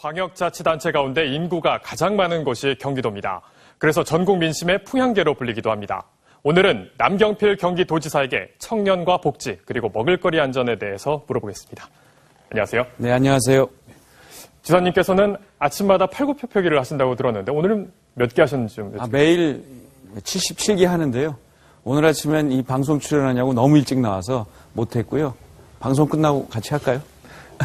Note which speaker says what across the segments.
Speaker 1: 광역자치단체 가운데 인구가 가장 많은 곳이 경기도입니다. 그래서 전국 민심의 풍향계로 불리기도 합니다. 오늘은 남경필 경기도지사에게 청년과 복지 그리고 먹을거리 안전에 대해서 물어보겠습니다. 안녕하세요.
Speaker 2: 네, 안녕하세요.
Speaker 1: 지사님께서는 아침마다 팔굽혀펴기를 하신다고 들었는데 오늘은 몇 개 하셨는지 좀 여쭤볼게요.
Speaker 2: 매일 77개 하는데요. 오늘 아침엔 이 방송 출연하냐고 너무 일찍 나와서 못했고요. 방송 끝나고 같이 할까요?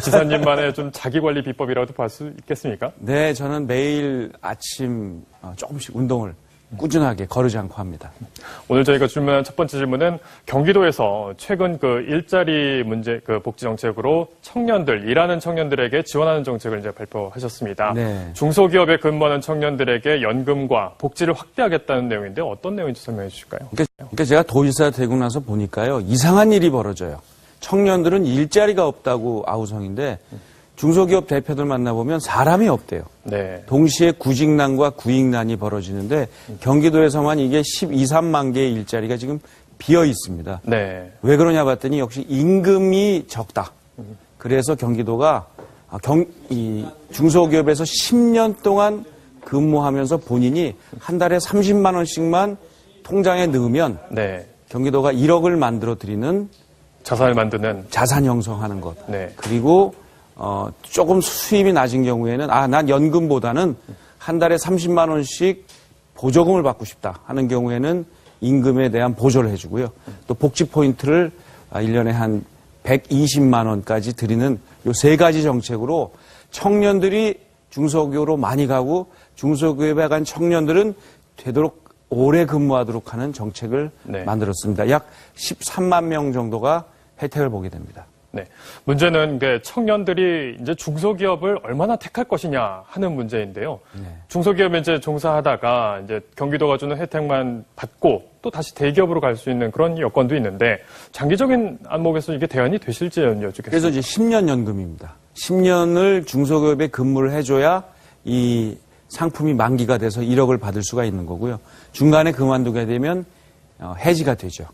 Speaker 1: 지사님만의 좀 자기관리 비법이라도 볼 수 있겠습니까?
Speaker 2: 네, 저는 매일 아침 조금씩 운동을 꾸준하게 거르지 않고 합니다.
Speaker 1: 오늘 저희가 질문한 첫 번째 질문은 경기도에서 최근 일자리 문제 복지 정책으로 일하는 청년들에게 지원하는 정책을 이제 발표하셨습니다.
Speaker 2: 네.
Speaker 1: 중소기업에 근무하는 청년들에게 연금과 복지를 확대하겠다는 내용인데 어떤 내용인지 설명해 주실까요?
Speaker 2: 그러니까 제가 도지사 되고 나서 보니까요, 이상한 일이 벌어져요. 청년들은 일자리가 없다고 아우성인데 중소기업 대표들 만나보면 사람이 없대요.
Speaker 1: 네.
Speaker 2: 동시에 구직난과 구익난이 벌어지는데 경기도에서만 이게 12~13만 개의 일자리가 지금 비어 있습니다.
Speaker 1: 네.
Speaker 2: 왜 그러냐 봤더니 역시 임금이 적다. 그래서 경기도가 이 중소기업에서 10년 동안 근무하면서 본인이 한 달에 30만 원씩만 통장에 넣으면
Speaker 1: 네.
Speaker 2: 경기도가 1억을 만들어 드리는
Speaker 1: 자산을 만드는
Speaker 2: 자산 형성하는 것.
Speaker 1: 네.
Speaker 2: 그리고 조금 수입이 낮은 경우에는 난 연금보다는 한 달에 30만 원씩 보조금을 받고 싶다 하는 경우에는 임금에 대한 보조를 해주고요. 또 복지 포인트를 1년에 한 120만 원까지 드리는 요 세 가지 정책으로 청년들이 중소기업으로 많이 가고 중소기업에 간 청년들은 되도록 오래 근무하도록 하는 정책을
Speaker 1: 네.
Speaker 2: 만들었습니다. 약 13만 명 정도가 혜택을 보게 됩니다.
Speaker 1: 네. 문제는 청년들이 이제 중소기업을 얼마나 택할 것이냐 하는 문제인데요.
Speaker 2: 네.
Speaker 1: 중소기업에 이제 종사하다가 이제 경기도가 주는 혜택만 받고 또 다시 대기업으로 갈 수 있는 그런 여건도 있는데 장기적인 안목에서 이게 대안이 되실지 여쭙겠습니다.
Speaker 2: 그래서 이제 10년 연금입니다. 10년을 중소기업에 근무를 해줘야 이 상품이 만기가 돼서 1억을 받을 수가 있는 거고요. 중간에 그만두게 되면 해지가 되죠.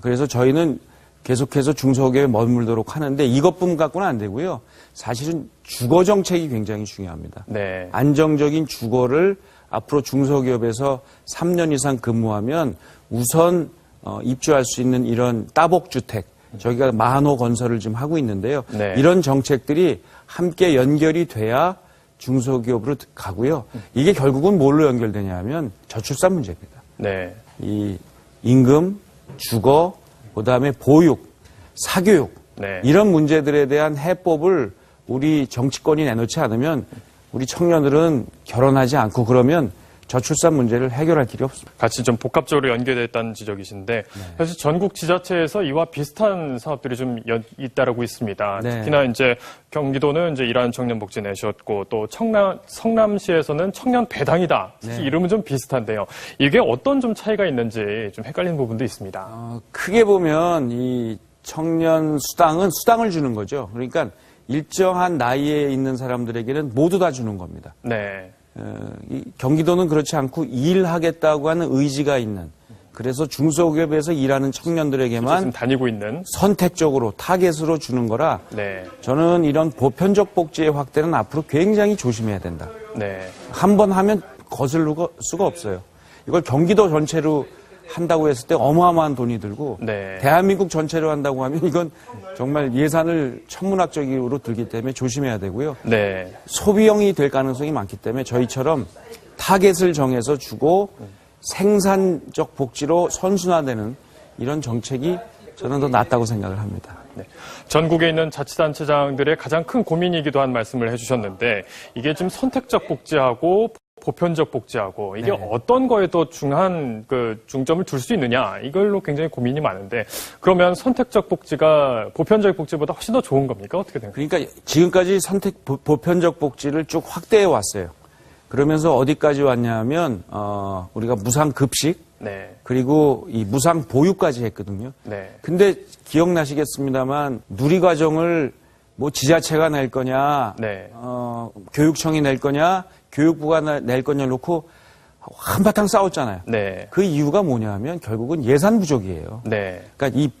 Speaker 2: 그래서 저희는 계속해서 중소기업에 머물도록 하는데 이것뿐 갖고는 안 되고요. 사실은 주거 정책이 굉장히 중요합니다.
Speaker 1: 네.
Speaker 2: 안정적인 주거를 앞으로 중소기업에서 3년 이상 근무하면 우선 입주할 수 있는 이런 따복주택, 저희가 10,000호 건설을 지금 하고 있는데요.
Speaker 1: 네.
Speaker 2: 이런 정책들이 함께 연결이 돼야 중소기업으로 가고요. 이게 결국은 뭘로 연결되냐 하면 저출산 문제입니다.
Speaker 1: 네.
Speaker 2: 이 임금, 주거, 그다음에 보육, 사교육
Speaker 1: 네.
Speaker 2: 이런 문제들에 대한 해법을 우리 정치권이 내놓지 않으면 우리 청년들은 결혼하지 않고 그러면 저출산 문제를 해결할 길이 없습니다.
Speaker 1: 같이 좀 복합적으로 연계되어 있다는 지적이신데
Speaker 2: 네.
Speaker 1: 사실 전국 지자체에서 이와 비슷한 사업들이 좀 잇따르고 있습니다.
Speaker 2: 네.
Speaker 1: 특히나 이제 경기도는 이제 일하는 청년 복지 내셨고 또 성남시에서는 청년 배당이다. 사실
Speaker 2: 네.
Speaker 1: 이름은 좀 비슷한데요. 이게 어떤 좀 차이가 있는지 좀 헷갈리는 부분도 있습니다.
Speaker 2: 크게 보면 이 청년 수당은 수당을 주는 거죠. 그러니까 일정한 나이에 있는 사람들에게는 모두 다 주는 겁니다.
Speaker 1: 네.
Speaker 2: 이 경기도는 그렇지 않고 일하겠다고 하는 의지가 있는, 그래서 중소기업에서 일하는 청년들에게만
Speaker 1: 지금 다니고 있는
Speaker 2: 선택적으로 타겟으로 주는 거라
Speaker 1: 네.
Speaker 2: 저는 이런 보편적 복지의 확대는 앞으로 굉장히 조심해야 된다.
Speaker 1: 네.
Speaker 2: 한 번 하면 거슬 수가 없어요. 이걸 경기도 전체로 한다고 했을 때 어마어마한 돈이 들고
Speaker 1: 네.
Speaker 2: 대한민국 전체로 한다고 하면 이건 정말 예산을 천문학적으로 들기 때문에 조심해야 되고요.
Speaker 1: 네.
Speaker 2: 소비형이 될 가능성이 많기 때문에 저희처럼 타겟을 정해서 주고 생산적 복지로 선순화되는 이런 정책이 저는 더 낫다고 생각을 합니다.
Speaker 1: 네. 전국에 있는 자치단체장들의 가장 큰 고민이기도 한 말씀을 해주셨는데 이게 지금 선택적 복지하고 보편적 복지하고 이게
Speaker 2: 네.
Speaker 1: 어떤 거에 더 중점을 둘 수 있느냐 이걸로 굉장히 고민이 많은데 그러면 선택적 복지가 보편적 복지보다 훨씬 더 좋은 겁니까? 어떻게 됩니까?
Speaker 2: 그러니까 지금까지 보편적 복지를 쭉 확대해 왔어요. 그러면서 어디까지 왔냐면 우리가 무상 급식
Speaker 1: 네.
Speaker 2: 그리고 이 무상 보육까지 했거든요.
Speaker 1: 네.
Speaker 2: 근데 기억나시겠습니다만 누리과정을 뭐 지자체가 낼 거냐,
Speaker 1: 네.
Speaker 2: 교육청이 낼 거냐, 교육부가 낼 거냐 놓고 한바탕 싸웠잖아요.
Speaker 1: 네.
Speaker 2: 그 이유가 뭐냐면 결국은 예산 부족이에요.
Speaker 1: 네.
Speaker 2: 그러니까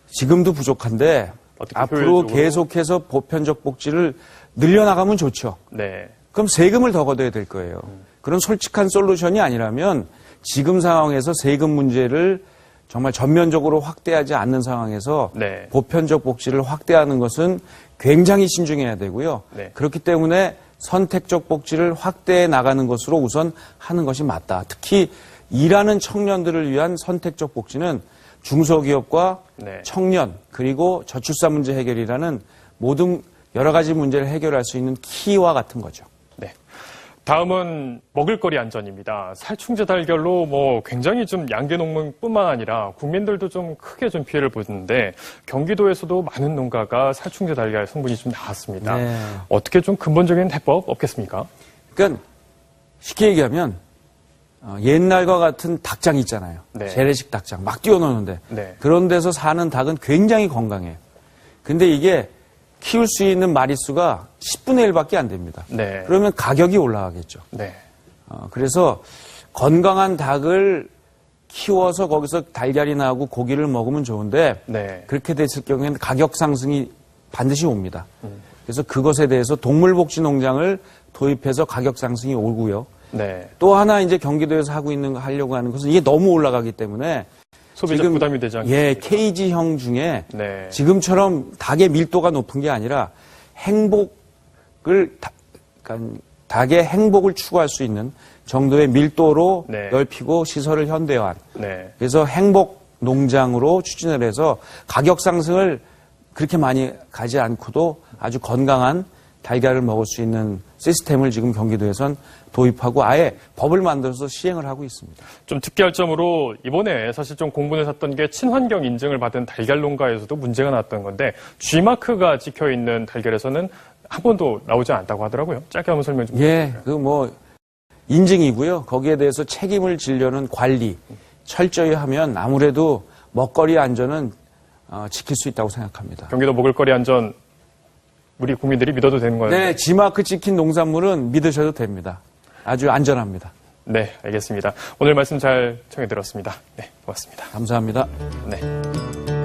Speaker 2: 지금도 부족한데 앞으로
Speaker 1: 효율적으로?
Speaker 2: 계속해서 보편적 복지를 늘려나가면 좋죠.
Speaker 1: 네.
Speaker 2: 그럼 세금을 더 걷어야 될 거예요. 그런 솔직한 솔루션이 아니라면 지금 상황에서 세금 문제를 정말 전면적으로 확대하지 않는 상황에서
Speaker 1: 네.
Speaker 2: 보편적 복지를 확대하는 것은 굉장히 신중해야 되고요.
Speaker 1: 네.
Speaker 2: 그렇기 때문에 선택적 복지를 확대해 나가는 것으로 우선 하는 것이 맞다. 특히 일하는 청년들을 위한 선택적 복지는 중소기업과
Speaker 1: 네.
Speaker 2: 청년 그리고 저출산 문제 해결이라는 모든 여러 가지 문제를 해결할 수 있는 키와 같은 거죠.
Speaker 1: 네. 다음은 먹을거리 안전입니다. 살충제 달걀로 굉장히 좀 양계농민뿐만 아니라 국민들도 좀 크게 좀 피해를 보는데 경기도에서도 많은 농가가 살충제 달걀 성분이 좀 나왔습니다.
Speaker 2: 네.
Speaker 1: 어떻게 좀 근본적인 해법 없겠습니까?
Speaker 2: 그러니까 쉽게 얘기하면 옛날과 같은 닭장 있잖아요.
Speaker 1: 네.
Speaker 2: 재래식 닭장 막 띄워놓는데
Speaker 1: 네.
Speaker 2: 그런 데서 사는 닭은 굉장히 건강해요. 근데 이게 키울 수 있는 마리수가 10분의 1밖에 안 됩니다.
Speaker 1: 네.
Speaker 2: 그러면 가격이 올라가겠죠.
Speaker 1: 네.
Speaker 2: 그래서 건강한 닭을 키워서 거기서 달걀이 나오고 고기를 먹으면 좋은데
Speaker 1: 네.
Speaker 2: 그렇게 됐을 경우에는 가격 상승이 반드시 옵니다. 그래서 그것에 대해서 동물복지농장을 도입해서 가격 상승이 오고요.
Speaker 1: 네.
Speaker 2: 또 하나 이제 경기도에서 하려고 하는 것은 이게 너무 올라가기 때문에
Speaker 1: 소비자
Speaker 2: 지금,
Speaker 1: 부담이 되지 않겠습니까?
Speaker 2: 예, 케이지형 중에
Speaker 1: 네.
Speaker 2: 지금처럼 닭의 밀도가 높은 게 아니라 그러니까 닭의 행복을 추구할 수 있는 정도의 밀도로
Speaker 1: 네.
Speaker 2: 넓히고 시설을 현대화한.
Speaker 1: 네.
Speaker 2: 그래서 행복 농장으로 추진을 해서 가격 상승을 그렇게 많이 가지 않고도 아주 건강한 달걀을 먹을 수 있는 시스템을 지금 경기도에선 도입하고 아예 법을 만들어서 시행을 하고 있습니다.
Speaker 1: 좀 특이할 점으로 이번에 사실 좀 공분을 샀던 게 친환경 인증을 받은 달걀 농가에서도 문제가 났던 건데 G마크가 찍혀 있는 달걀에서는 한 번도 나오지 않았다고 하더라고요. 짧게 한번 설명 좀
Speaker 2: 예, 인증이고요. 거기에 대해서 책임을 지려는 관리 철저히 하면 아무래도 먹거리 안전은 지킬 수 있다고 생각합니다.
Speaker 1: 경기도 먹을거리 안전 우리 국민들이 믿어도 되는 거예요?
Speaker 2: 네, G마크 찍힌 농산물은 믿으셔도 됩니다. 아주 안전합니다.
Speaker 1: 네, 알겠습니다. 오늘 말씀 잘 청해 들었습니다. 네, 고맙습니다.
Speaker 2: 감사합니다.
Speaker 1: 네.